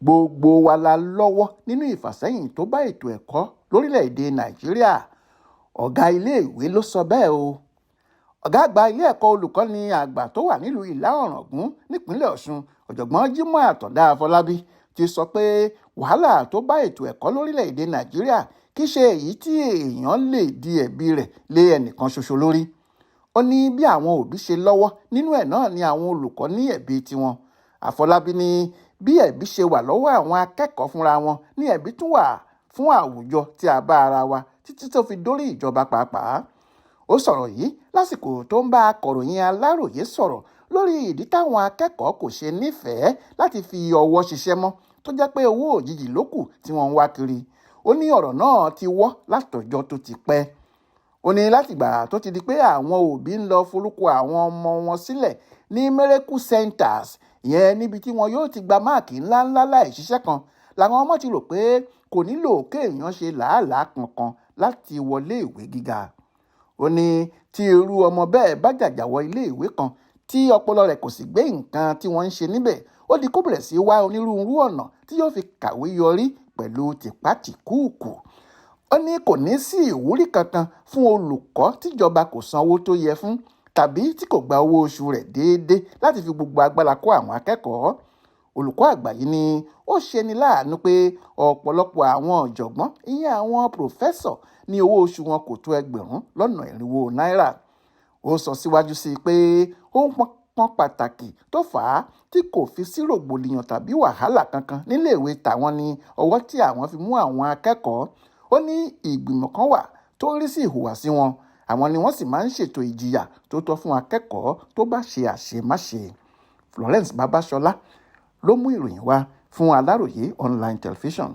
gbogbo wa la lọ́wọ́ nínú ìfàsẹ́yìn tó bá ètò ẹ̀kọ́ lórílẹ̀‐èdè Nàìjíríà. Ọ̀gá iléèwé ló sọ bẹ́ẹ̀ o. Ọ̀gá àgbà ilé ẹ̀kọ́ olùkọ́ni àgbà tó wà nílùú Ìlá-Ọ̀ràngún nípínlẹ̀ Ọ̀ṣun, ọ̀jọ̀gbọ́n Naijiria-Afọlabi ti sọ pé wàhálà tó bá ètò ẹ̀kọ́ lórílẹ̀‐èdè Nàìjíríà kì í ṣe èyí tí èèyàn lè di ẹ̀bi rẹ̀ lé ẹnìkan ṣoṣo lórí. Ó ní bí àwọn òbí ṣe lọ́wọ́ nínú ẹ̀ náà ni àwọn olùkọ́ ní ẹ̀bi tiwọn. Afọlábí ní bí ẹ̀bi ṣe wà lọ́wọ́ àwọn akẹ́kọ̀ọ́ fúnra wọn ní ẹ̀bi tún wà fún àwùjọ tí a bá ara wa títí tó fi dórí ìjọba pàápàá. Ó sọ̀rọ̀ yìí lásìkò tó ń bá akọ̀ròyìn Aláròyé sọ̀rọ̀ lórí ìdí táwọn akẹ́kọ̀ọ́ kò ṣe nífẹ̀ẹ́ láti fi ọwọ́ ṣiṣẹ́ mọ́ tó jẹ́ pé owó òjijì ló kù tí wọ́n ń wá kiri. Ó ní ọ̀rọ̀ náà ti wọ́ látọjọ́ tó ti pẹ́. Ó ní látìgbà tó ti di pé àwọn òbí ń lọ forúkọ àwọn ọmọ wọn sílẹ̀ ní miracle centers, ìyẹn níbi tí wọn yóò ti gba máàkì ńláńlá láì ṣiṣẹ́ kan, làwọn ọmọ ti rò pé kò nílò kéèyàn ṣe làálàá kankan láti wọlé ìwé gíga. Ó ní tí irú ọmọ bẹ́ẹ̀ bá jàjàwọ ilé ìwé kan tí ọpọlọ rẹ̀ kò sì gbé nǹkan tí wọ́n ń ṣe níbẹ̀, ó di kó bẹ̀rẹ̀ sí wá onírúurú ọ̀nà tí yóò fi kàwé yọrí pẹ̀lú tìpátìkúùkù. Ó ní kò ní sí ìwúrí kankan fún olùkọ́ tíjọba kò sanwó tó yẹ fún tàbí tí kò gba owó oṣù rẹ̀ déédéé láti fi gbogbo agbára kó àwọn akẹ́kọ̀ọ́. Olùkọ́ àgbà yìí ni ó ṣeni láàánú pé ọ̀pọ̀lọpọ̀ àwọn ọ̀jọ̀gbọ́n, ìyẹn àwọn pòfẹ́sọ̀, ní owó oṣù wọn kò tó 1,400 náírà. Ó sọ síwájú sí i pé ohun pọn pàtàkì tó fà á tí kò fi sí rògbòdìyàn tàbí wàhálà kankan níléèwé tàwọn ni ọwọ́ tí àwọn fi mú àwọn akẹ́kọ̀ọ́. Ó ní ìgbìmọ̀ kan wà tó ń rí sí ìhùwàsí wọn, àwọn ni wọ́n sì máa ń ṣètò ìjìyà tó tọ́ fún akẹ́kọ̀ọ́ tó bá ṣe àṣemáṣe. Florence Babasola ló mú ìròyìn wá fún Aláròyé online television.